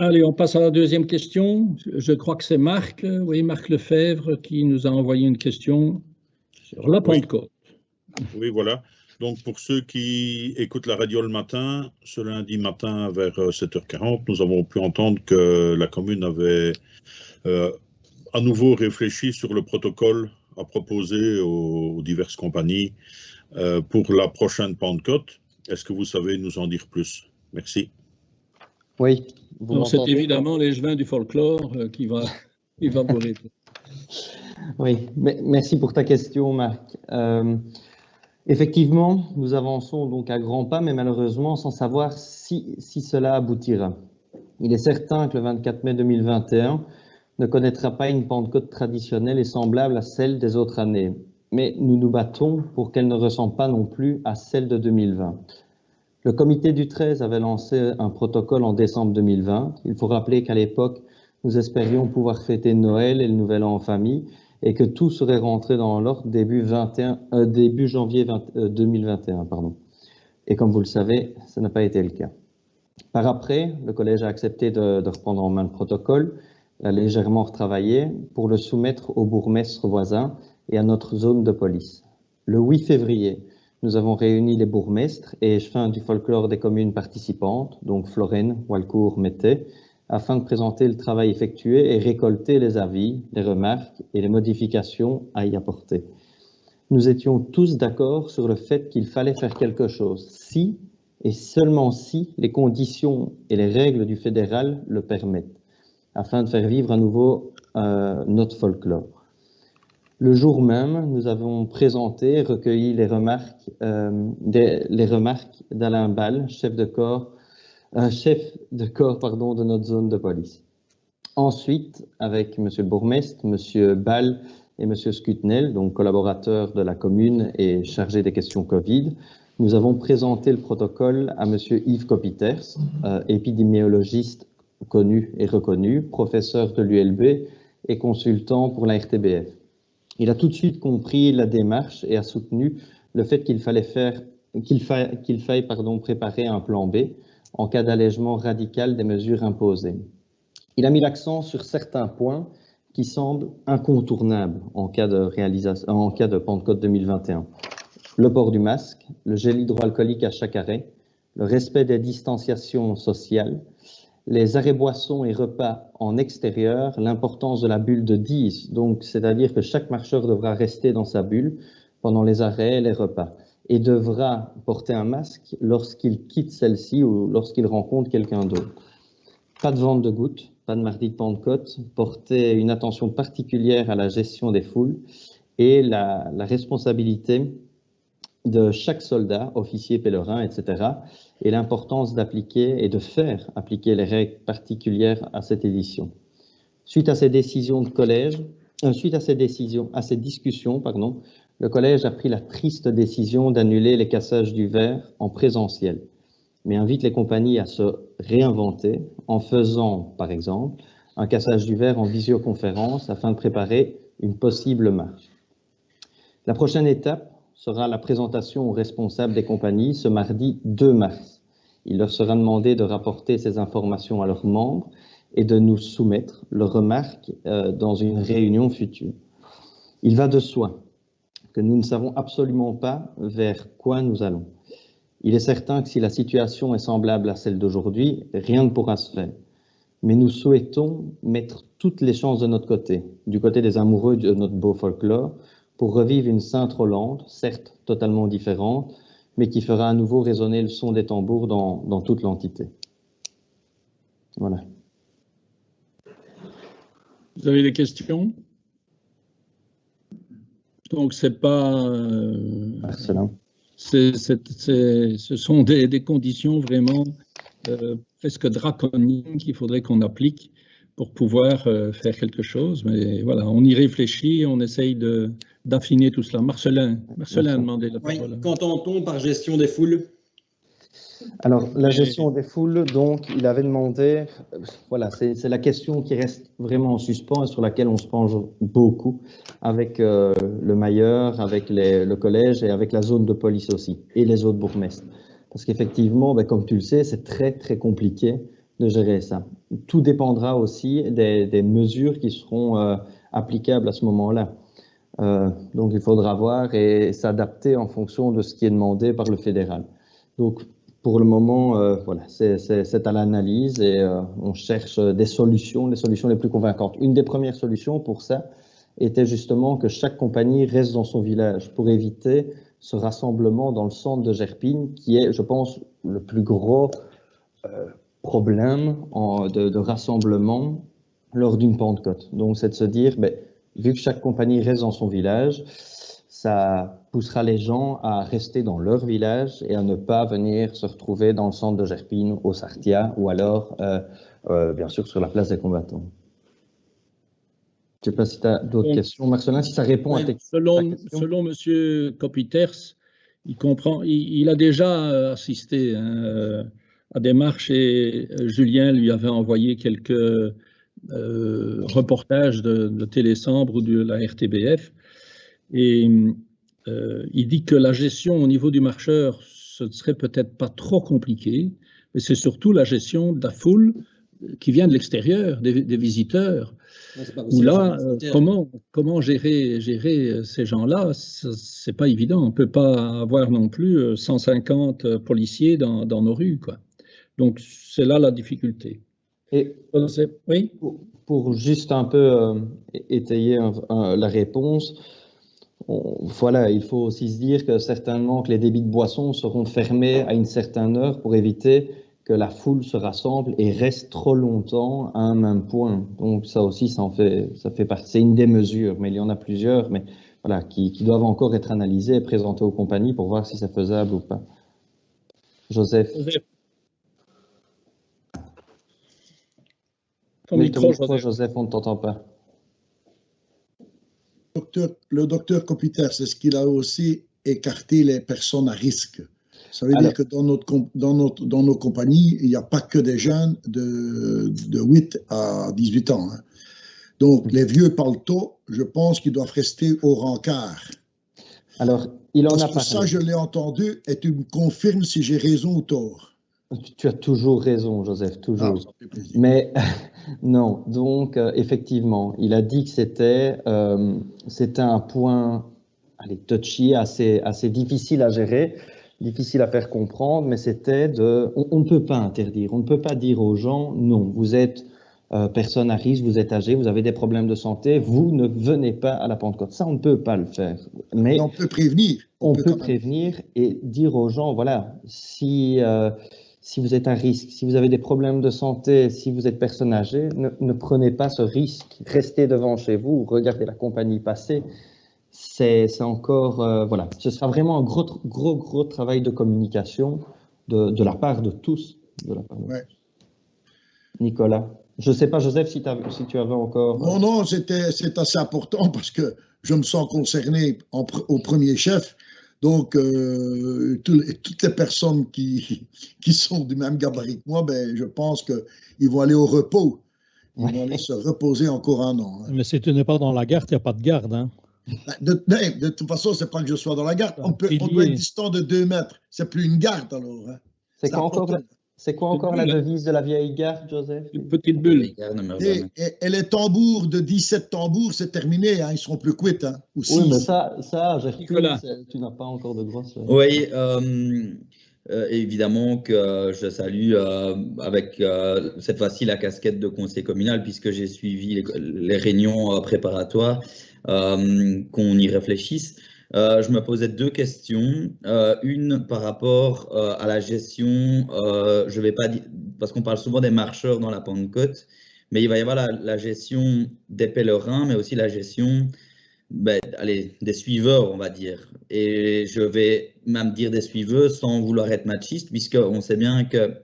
Allez, on passe à la deuxième question. Je crois que c'est Marc, oui, Marc Lefebvre, qui nous a envoyé une question sur la Pentecôte. Oui, voilà. Donc, pour ceux qui écoutent la radio le matin, ce lundi matin vers 7h40, nous avons pu entendre que la commune avait à nouveau réfléchi sur le protocole à proposer aux diverses compagnies pour la prochaine Pentecôte. Est-ce que vous savez nous en dire plus? Merci. Oui. C'est évidemment l'échevin du folklore qui va vous répondre. Oui, merci pour ta question, Marc. Effectivement, nous avançons donc à grands pas, mais malheureusement sans savoir si cela aboutira. Il est certain que le 24 mai 2021 ne connaîtra pas une Pentecôte traditionnelle et semblable à celle des autres années, mais nous nous battons pour qu'elle ne ressemble pas non plus à celle de 2020. Le comité du 13 avait lancé un protocole en décembre 2020. Il faut rappeler qu'à l'époque, nous espérions pouvoir fêter Noël et le Nouvel An en famille et que tout serait rentré dans l'ordre début janvier 2021. Et comme vous le savez, ça n'a pas été le cas. Par après, le collège a accepté de reprendre en main le protocole, l'a légèrement retravaillé pour le soumettre au bourgmestre voisin et à notre zone de police. Le 8 février, nous avons réuni les bourgmestres et échevins du folklore des communes participantes, donc Florène, Walcourt, Mettey, afin de présenter le travail effectué et récolter les avis, les remarques et les modifications à y apporter. Nous étions tous d'accord sur le fait qu'il fallait faire quelque chose, si et seulement si les conditions et les règles du fédéral le permettent, afin de faire vivre à nouveau notre folklore. Le jour même, nous avons présenté et recueilli les remarques d'Alain Ball, chef de corps de notre zone de police. Ensuite, avec M. le bourgmestre, M. Ball et M. Scutnel, donc collaborateurs de la commune et chargés des questions Covid, nous avons présenté le protocole à M. Yves Copiters, épidémiologiste connu et reconnu, professeur de l'ULB et consultant pour la RTBF. Il a tout de suite compris la démarche et a soutenu le fait qu'il faille préparer un plan B en cas d'allègement radical des mesures imposées. Il a mis l'accent sur certains points qui semblent incontournables en cas de Pentecôte 2021. Le port du masque, le gel hydroalcoolique à chaque arrêt, le respect des distanciations sociales, les arrêts boissons et repas en extérieur, l'importance de la bulle de 10, donc c'est-à-dire que chaque marcheur devra rester dans sa bulle pendant les arrêts et les repas et devra porter un masque lorsqu'il quitte celle-ci ou lorsqu'il rencontre quelqu'un d'autre. Pas de vente de gouttes, pas de mardi de Pentecôte, porter une attention particulière à la gestion des foules et la responsabilité de chaque soldat, officier, pèlerin, etc., et l'importance d'appliquer et de faire appliquer les règles particulières à cette édition. Suite à ces discussions, le collège a pris la triste décision d'annuler les cassages du verre en présentiel, mais invite les compagnies à se réinventer en faisant, par exemple, un cassage du verre en visioconférence afin de préparer une possible marche. La prochaine étape sera la présentation aux responsables des compagnies ce mardi 2 mars. Il leur sera demandé de rapporter ces informations à leurs membres et de nous soumettre leurs remarques dans une réunion future. Il va de soi que nous ne savons absolument pas vers quoi nous allons. Il est certain que si la situation est semblable à celle d'aujourd'hui, rien ne pourra se faire. Mais nous souhaitons mettre toutes les chances de notre côté, du côté des amoureux de notre beau folklore, pour revivre une Sainte-Rolande, certes totalement différente, mais qui fera à nouveau résonner le son des tambours dans toute l'entité. Voilà. Vous avez des questions? Donc, c'est pas... Excellent. Ce sont des conditions vraiment presque draconiques qu'il faudrait qu'on applique pour pouvoir faire quelque chose. Mais voilà, on y réfléchit, on essaye d'affiner tout cela. Marcelin a demandé la parole. Oui, qu'entend-on par gestion des foules? Alors, la gestion des foules, donc, il avait demandé, voilà, c'est la question qui reste vraiment en suspens et sur laquelle on se penche beaucoup avec le Mailleur, avec le collège et avec la zone de police aussi, et les autres bourgmestres. Parce qu'effectivement, comme tu le sais, c'est très, très compliqué gérer ça. Tout dépendra aussi des mesures qui seront applicables à ce moment-là. Donc il faudra voir et s'adapter en fonction de ce qui est demandé par le fédéral. Donc pour le moment, voilà, c'est à l'analyse et on cherche des solutions, les solutions les plus convaincantes. Une des premières solutions pour ça était justement que chaque compagnie reste dans son village pour éviter ce rassemblement dans le centre de Gerpine qui est, je pense, le plus gros problème de rassemblement lors d'une Pentecôte. Donc c'est de se dire, vu que chaque compagnie reste dans son village, ça poussera les gens à rester dans leur village et à ne pas venir se retrouver dans le centre de Gerpine, au Sartia, ou alors, bien sûr, sur la place des combattants. Je ne sais pas si tu as d'autres questions, Marcelin, si ça répond à tes questions. Selon M. Kopiters, il a déjà assisté à des marches et Julien lui avait envoyé quelques reportages de Télésambre ou de la RTBF. Et il dit que la gestion au niveau du marcheur, ce ne serait peut-être pas trop compliqué, mais c'est surtout la gestion de la foule qui vient de l'extérieur, des visiteurs. Où là, comment gérer ces gens-là, c'est pas évident. On ne peut pas avoir non plus 150 policiers dans nos rues, quoi. Donc c'est là la difficulté. Et oui. Pour juste un peu étayer la réponse, voilà, il faut aussi se dire que certainement que les débits de boissons seront fermés à une certaine heure pour éviter que la foule se rassemble et reste trop longtemps à un même point. Donc ça aussi, ça fait partie. C'est une des mesures, mais il y en a plusieurs, mais voilà, qui doivent encore être analysées et présentées aux compagnies pour voir si c'est faisable ou pas. Joseph. Ton micro, Joseph, on ne t'entend pas. Le docteur Kopiters, est-ce qu'il a aussi écarté les personnes à risque? Ça veut dire que dans nos compagnies, il n'y a pas que des jeunes de 8 à 18 ans. Hein. Donc, les vieux paletots, je pense qu'ils doivent rester au rencard. Alors, il en a parlé. Ça, je l'ai entendu et tu me confirmes si j'ai raison ou tort. Tu as toujours raison, Joseph, toujours. Ah, ça fait plaisir. Mais non, donc effectivement, il a dit que c'était un point touchy, assez difficile à gérer, difficile à faire comprendre, mais c'était on ne peut pas interdire, on ne peut pas dire aux gens, non, vous êtes personne à risque, vous êtes âgé, vous avez des problèmes de santé, vous ne venez pas à la Pentecôte. Ça, on ne peut pas le faire. Mais on peut prévenir. On peut prévenir et dire aux gens, voilà, si vous êtes à risque, si vous avez des problèmes de santé, si vous êtes personne âgée, ne prenez pas ce risque. Restez devant chez vous, regardez la compagnie passer. C'est encore, voilà, ce sera vraiment un gros travail de communication de la part de tous. Ouais. Nicolas, je ne sais pas, Joseph, si tu avais encore… Non, c'est assez important parce que je me sens concerné au premier chef. Donc, toutes les personnes qui sont du même gabarit que moi, je pense qu'ils vont aller au repos. Ils vont aller se reposer encore un an. Hein. Mais si tu n'es pas dans la garde, il n'y a pas de garde. Hein. De toute façon, ce n'est pas que je sois dans la garde. On doit être distant de 2 mètres. Ce n'est plus une garde alors. Hein. C'est quoi encore la devise de la vieille garde, Joseph? Une petite bulle. Et les tambours de 17 tambours, c'est terminé. Hein, ils ne seront plus quittes. Hein, ou 6. Oui, mais ça tu n'as pas encore de grosses… Oui, évidemment que je salue avec cette fois-ci la casquette de conseiller communal puisque j'ai suivi les réunions préparatoires, qu'on y réfléchisse. Je me posais 2 questions. Une par rapport à la gestion, je vais pas dire, parce qu'on parle souvent des marcheurs dans la Pentecôte, mais il va y avoir la gestion des pèlerins, mais aussi la gestion des suiveurs, on va dire. Et je vais même dire des suiveurs sans vouloir être machiste, puisqu'on sait bien que,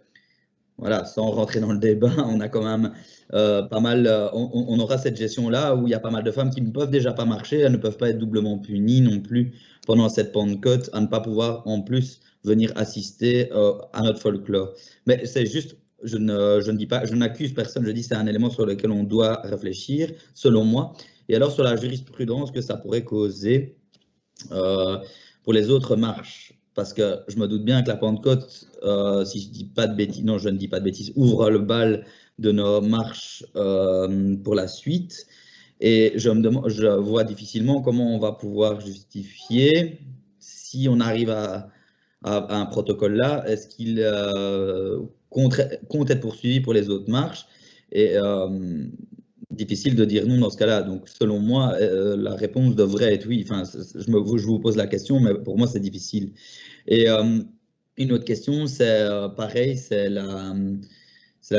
voilà, sans rentrer dans le débat, on a quand même pas mal, on aura cette gestion-là où il y a pas mal de femmes qui ne peuvent déjà pas marcher, elles ne peuvent pas être doublement punies non plus pendant cette Pentecôte, à ne pas pouvoir en plus venir assister à notre folklore. Mais c'est juste, je ne dis pas, je n'accuse personne, je dis que c'est un élément sur lequel on doit réfléchir, selon moi. Et alors sur la jurisprudence que ça pourrait causer pour les autres marches. parce que je me doute bien que la Pentecôte, si je dis pas de bêtises, non, je ne dis pas de bêtises, ouvre le bal de nos marches pour la suite. Et je vois difficilement comment on va pouvoir justifier, si on arrive à un protocole là, est-ce qu'il compte être poursuivi pour les autres marches? Et difficile de dire non dans ce cas-là. Donc, selon moi, la réponse devrait être oui. Enfin, je vous pose la question, mais pour moi, c'est difficile. Et une autre question, c'est pareil, c'est la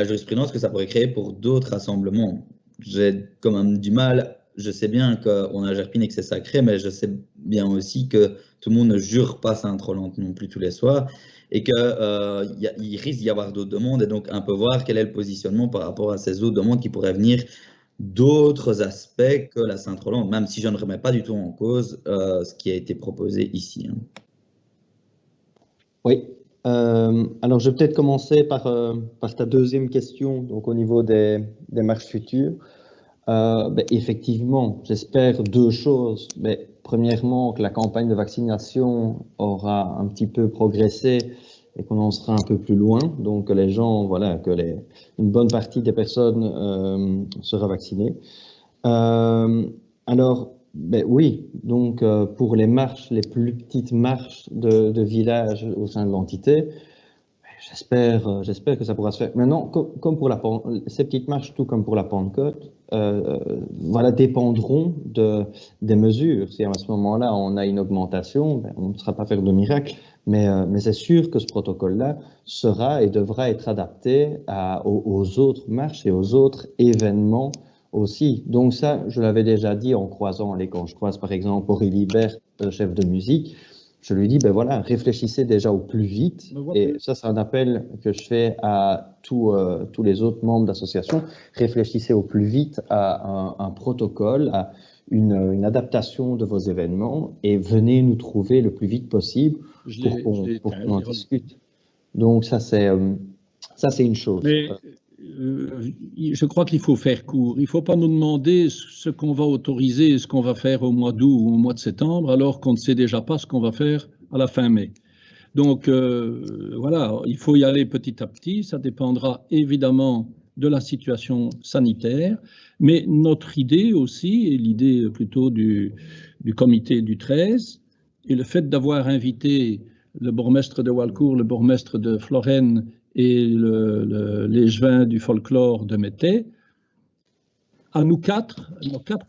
jurisprudence que ça pourrait créer pour d'autres rassemblements. J'ai quand même du mal. Je sais bien qu'on a Gerpine et que c'est sacré, mais je sais bien aussi que tout le monde ne jure pas Sainte-Rolande non plus tous les soirs et qu'il risque d'y avoir d'autres demandes. Et donc, un peu voir quel est le positionnement par rapport à ces autres demandes qui pourraient venir d'autres aspects que la Sainte-Rolande, même si je ne remets pas du tout en cause ce qui a été proposé ici. Oui. Alors, je vais peut-être commencer par ta deuxième question, donc au niveau des marches futures. Effectivement, j'espère deux choses. Premièrement, que la campagne de vaccination aura un petit peu progressé et qu'on en sera un peu plus loin. Donc, que les gens, voilà, une bonne partie des personnes sera vaccinée. Alors, oui, donc pour les marches, les plus petites marches de village au sein de l'entité, j'espère que ça pourra se faire. Maintenant, comme pour ces petites marches, tout comme pour la Pentecôte, voilà, dépendront des mesures. Si à ce moment-là, on a une augmentation, on ne sera pas faire de miracle, mais c'est sûr que ce protocole-là sera et devra être adapté aux autres marches et aux autres événements aussi. Donc ça, je l'avais déjà dit en croisant quand je croise par exemple Aurélie Berthe, chef de musique, je lui dis, voilà, réfléchissez déjà au plus vite. Et ça, c'est un appel que je fais à tous les autres membres d'association. Réfléchissez au plus vite à un protocole, à une adaptation de vos événements et venez nous trouver le plus vite possible pour qu'on en discute. Donc ça, c'est une chose. Mais je crois qu'il faut faire court. Il ne faut pas nous demander ce qu'on va autoriser et ce qu'on va faire au mois d'août ou au mois de septembre, alors qu'on ne sait déjà pas ce qu'on va faire à la fin mai. Donc voilà, il faut y aller petit à petit. Ça dépendra évidemment de la situation sanitaire, mais notre idée aussi, et l'idée plutôt du comité du 13, et le fait d'avoir invité le bourgmestre de Walcourt, le bourgmestre de Florène et l'échevin du folklore de Mété, à nos quatre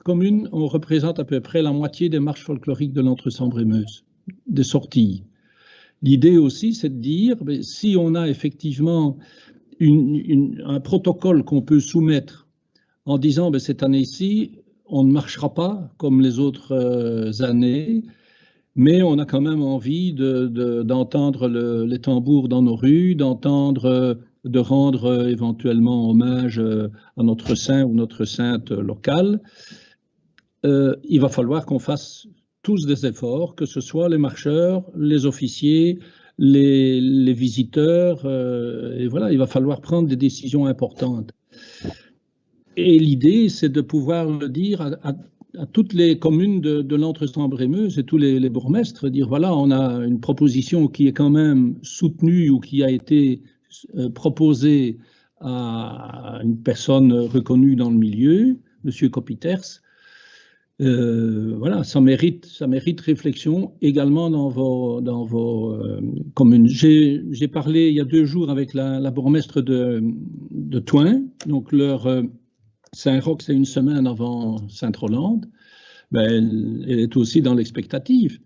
communes, on représente à peu près la moitié des marches folkloriques de l'Entre-Sambre-et-Meuse, des sorties. L'idée aussi, c'est de dire, si on a effectivement un protocole qu'on peut soumettre en disant, cette année-ci, on ne marchera pas comme les autres années, mais on a quand même envie d'entendre les tambours dans nos rues, de rendre éventuellement hommage à notre saint ou notre sainte locale. Il va falloir qu'on fasse tous des efforts, que ce soit les marcheurs, les officiers, les visiteurs, et voilà, il va falloir prendre des décisions importantes. Et l'idée, c'est de pouvoir le dire à toutes les communes de l'Entre-Sambre-et-Meuse et tous les bourgmestres, dire voilà, on a une proposition qui est quand même soutenue ou qui a été proposée à une personne reconnue dans le milieu, M. Copiters. Voilà, ça mérite réflexion également dans vos communes. J'ai parlé il y a 2 jours avec la bourgmestre de Thoin, donc leur Saint-Roch, c'est une semaine avant Sainte-Rolande. Elle est aussi dans l'expectative,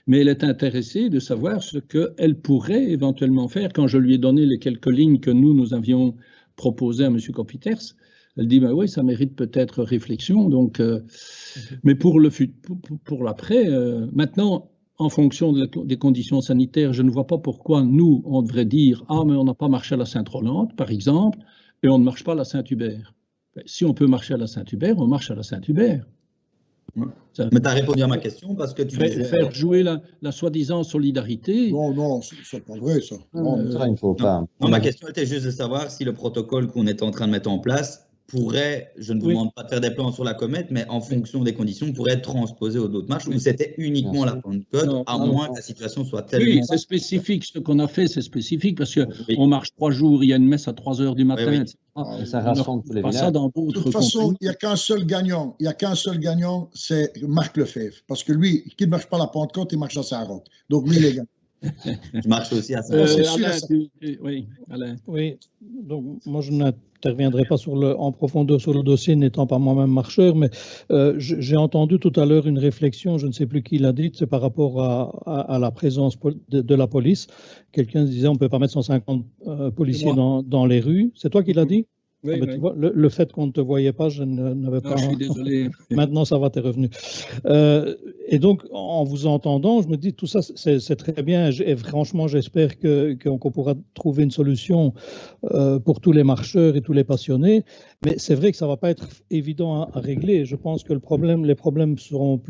mais elle est intéressée de savoir ce qu'elle pourrait éventuellement faire. Quand je lui ai donné les quelques lignes que nous avions proposées à M. Copiters, elle dit oui, ça mérite peut-être réflexion. Donc, mais pour l'après, maintenant, en fonction des conditions sanitaires, je ne vois pas pourquoi nous, on devrait dire mais on n'a pas marché à la Sainte-Rolande, par exemple, et on ne marche pas à la Saint-Hubert. Si on peut marcher à la Saint-Hubert, on marche à la Saint-Hubert. Mais tu as répondu à ma question parce que tu disais... Faire jouer la soi-disant solidarité. Non, c'est pas vrai ça. Ça, il ne faut pas. Non, ma question était juste de savoir si le protocole qu'on est en train de mettre en place pourrait, je ne vous demande pas de faire des plans sur la comète, mais en fonction des conditions, pourrait être transposé aux autres matchs, où c'était uniquement la Pentecôte, à moins que la situation soit tellement... Oui, c'est spécifique. Ce qu'on a fait, c'est spécifique, parce qu'on marche 3 jours, il y a une messe à 3 heures du matin, etc. Ça rassemble tous les villages. Ça dans De toute façon, il n'y a qu'un seul gagnant. Il n'y a qu'un seul gagnant, c'est Marc Lefebvre. Parce que lui, qui ne marche pas à la Pentecôte, il marche à Saint-Roch. Donc lui, il est gagnant. Je marche aussi à Saint-Roch. Oui, Alain. Oui, donc moi je n'interviendrai pas en profondeur sur le dossier, n'étant pas moi-même marcheur, mais j'ai entendu tout à l'heure une réflexion, je ne sais plus qui l'a dite, c'est par rapport à la présence de la police. Quelqu'un disait on ne peut pas mettre 150 policiers dans les rues. C'est toi qui l'as dit? Oui, ah ben, tu vois, le fait qu'on ne te voyait pas, je n'avais pas... Je suis désolé. Maintenant, ça va, t'es revenu. Et donc, en vous entendant, je me dis, tout ça, c'est très bien. Et franchement, j'espère qu'on pourra trouver une solution pour tous les marcheurs et tous les passionnés. Mais c'est vrai que ça ne va pas être évident à régler. Je pense que les problèmes seront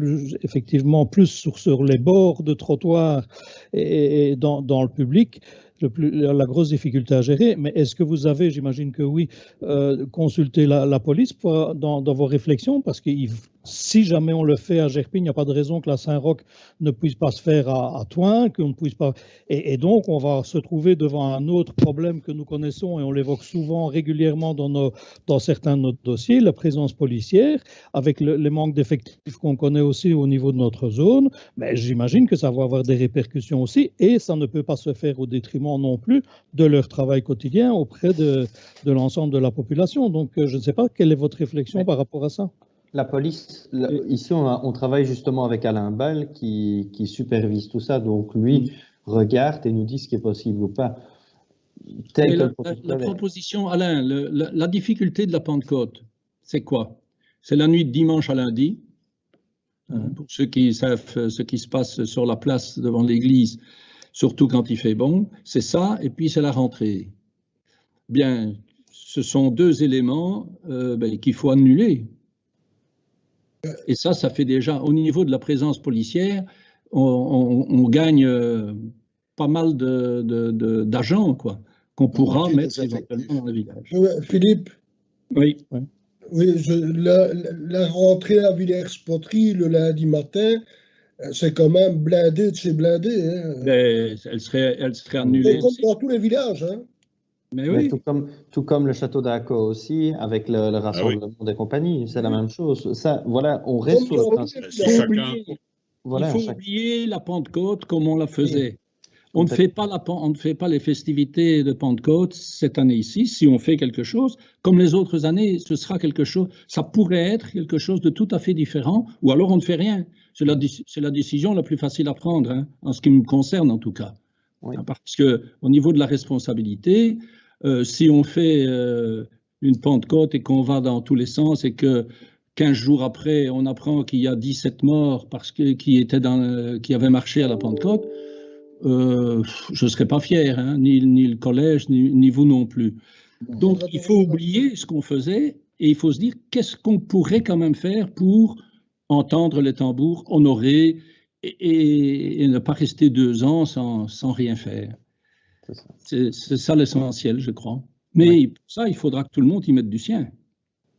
effectivement plus sur les bords de trottoirs et dans le public. La grosse difficulté à gérer, mais est-ce que vous avez, j'imagine que oui, consulté la police dans vos réflexions? Parce que si jamais on le fait à Gerpine, il n'y a pas de raison que la Saint-Roch ne puisse pas se faire à Thoin, qu'on ne puisse pas. Et donc, on va se trouver devant un autre problème que nous connaissons et on l'évoque souvent, régulièrement dans certains de nos dossiers, la présence policière, avec les manques d'effectifs qu'on connaît aussi au niveau de notre zone. Mais j'imagine que ça va avoir des répercussions aussi et ça ne peut pas se faire au détriment non plus de leur travail quotidien auprès de l'ensemble de la population. Donc, je ne sais pas, quelle est votre réflexion par rapport à ça? La police, ici, on travaille justement avec Alain Ball qui supervise tout ça. Donc, lui regarde et nous dit ce qui est possible ou pas. La proposition, Alain, la difficulté de la Pentecôte, c'est quoi? C'est la nuit de dimanche à lundi. Pour ceux qui savent ce qui se passe sur la place devant l'église, surtout quand il fait bon, c'est ça, et puis c'est la rentrée. Bien, ce sont deux éléments qu'il faut annuler. Et ça fait déjà, au niveau de la présence policière, on gagne pas mal d'agents, quoi, qu'on pourra mettre éventuellement dans le village. Philippe? Oui. Oui, la rentrée à Villers-Poterie le lundi matin, c'est quand même blindé de chez blindé. Hein. Elle serait annulée. Comme dans tous les villages. Hein. Mais oui. Tout comme le château d'Acco aussi, avec le rassemblement des compagnies, c'est la même chose. Ça, voilà, on reste sur le principe. Il faut oublier la Pentecôte comme on la faisait. Oui. On ne fait pas les festivités de Pentecôte cette année-ci. Si on fait quelque chose, comme les autres années, ce sera quelque chose. Ça pourrait être quelque chose de tout à fait différent, ou alors on ne fait rien. C'est la décision la plus facile à prendre, hein, en ce qui me concerne en tout cas. Oui. Parce que au niveau de la responsabilité, si on fait une Pentecôte et qu'on va dans tous les sens et que 15 jours après, on apprend qu'il y a 17 morts parce qui avaient marché à la Pentecôte, je ne serais pas fier, hein, ni le collège, ni vous non plus. Donc, il faut oublier ce qu'on faisait et il faut se dire qu'est-ce qu'on pourrait quand même faire pour entendre les tambours, honorer et ne pas rester 2 ans sans rien faire. C'est ça l'essentiel, je crois. Mais pour ça, il faudra que tout le monde y mette du sien.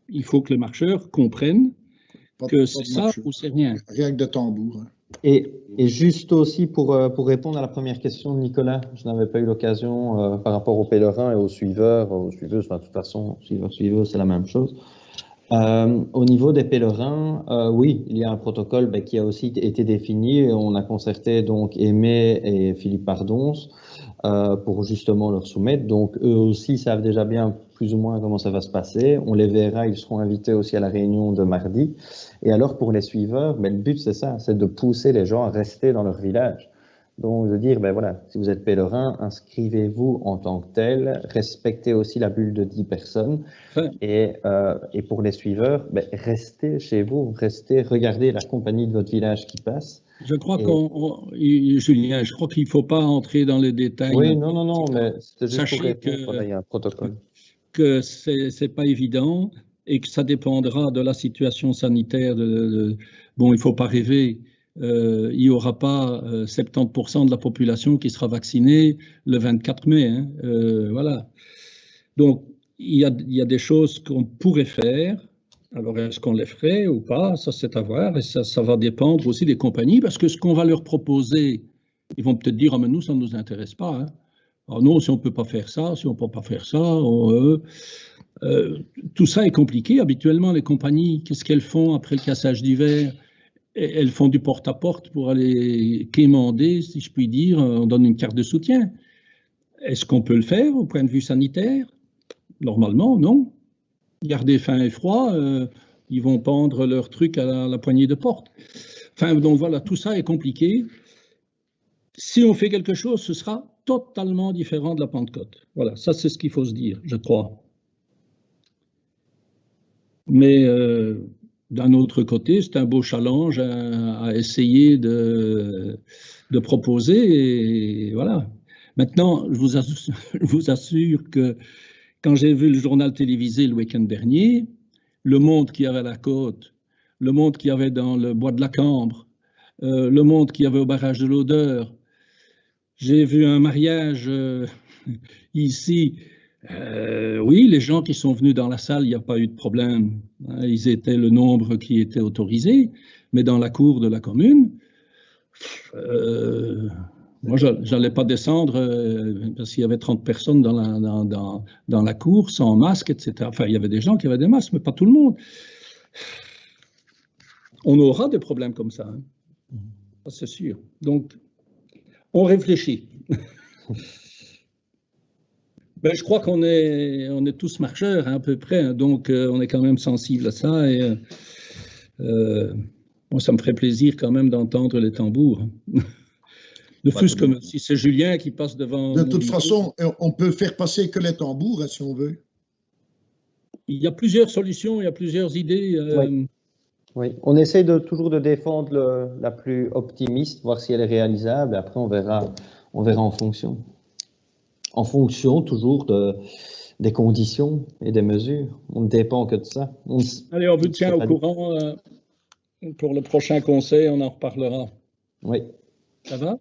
Il faut que les marcheurs comprennent que c'est ça ou c'est rien. Rien que de tambour. Hein. Et juste aussi pour répondre à la première question de Nicolas, je n'avais pas eu l'occasion par rapport aux pèlerins et aux suiveurs, suiveuses, enfin, de toute façon, suiveurs, c'est la même chose. Au niveau des pèlerins, oui, il y a un protocole qui a aussi été défini. On a concerté donc Aimé et Philippe Pardons pour justement leur soumettre. Donc eux aussi savent déjà bien plus ou moins comment ça va se passer. On les verra, ils seront invités aussi à la réunion de mardi. Et alors pour les suiveurs, le but c'est ça, c'est de pousser les gens à rester dans leur village. Donc de dire, voilà, si vous êtes pèlerin, inscrivez-vous en tant que tel, respectez aussi la bulle de 10 personnes. Et pour les suiveurs, restez chez vous, regardez la compagnie de votre village qui passe. Je crois Julien, je crois qu'il ne faut pas entrer dans les détails. Oui, non, mais c'était juste pour répondre, il y a un protocole. Que ce n'est pas évident et que ça dépendra de la situation sanitaire. Bon, il ne faut pas rêver. Il n'y aura pas 70% de la population qui sera vaccinée le 24 mai. Hein. Voilà. Donc, il y a des choses qu'on pourrait faire. Alors, est-ce qu'on les ferait ou pas? Ça, c'est à voir. Et ça va dépendre aussi des compagnies, parce que ce qu'on va leur proposer, ils vont peut-être dire, ah, mais nous, ça ne nous intéresse pas. Hein. Alors non, si on ne peut pas faire ça, si on ne peut pas faire ça, tout ça est compliqué. Habituellement, les compagnies, qu'est-ce qu'elles font après le cassage d'hiver? Elles font du porte-à-porte pour aller quémander, si je puis dire. On donne une carte de soutien. Est-ce qu'on peut le faire au point de vue sanitaire? Normalement, non. Garder faim et froid, ils vont pendre leur truc à la poignée de porte. Enfin, donc voilà, tout ça est compliqué. Si on fait quelque chose, ce sera totalement différent de la Pentecôte. Voilà, ça c'est ce qu'il faut se dire, je crois. Mais d'un autre côté, c'est un beau challenge à essayer de proposer. Et voilà. Maintenant, je vous assure que quand j'ai vu le journal télévisé le week-end dernier, le monde qu'il y avait à la côte, le monde qu'il y avait dans le bois de la Cambre, le monde qu'il y avait au barrage de l'Odeur, j'ai vu un mariage ici. Oui, les gens qui sont venus dans la salle, il n'y a pas eu de problème. Ils étaient le nombre qui était autorisé, mais dans la cour de la commune, moi, je n'allais pas descendre parce qu'il y avait 30 personnes dans la cour, sans masque, etc. Enfin, il y avait des gens qui avaient des masques, mais pas tout le monde. On aura des problèmes comme ça, hein. C'est sûr. Donc, on réfléchit. Ben, je crois qu'on est tous marcheurs, hein, à peu près, hein, donc on est quand même sensible à ça. Et bon, ça me ferait plaisir quand même d'entendre les tambours. Ne fût-ce que si c'est Julien qui passe devant. De toute façon, on peut faire passer que les tambours, hein, si on veut. Il y a plusieurs solutions, il y a plusieurs idées. Oui, on essaie toujours de défendre la plus optimiste, voir si elle est réalisable. Après, on verra en fonction. En fonction toujours des conditions et des mesures. On ne dépend que de ça. Allez, on vous tient au courant pour le prochain conseil, on en reparlera. Oui. Ça va?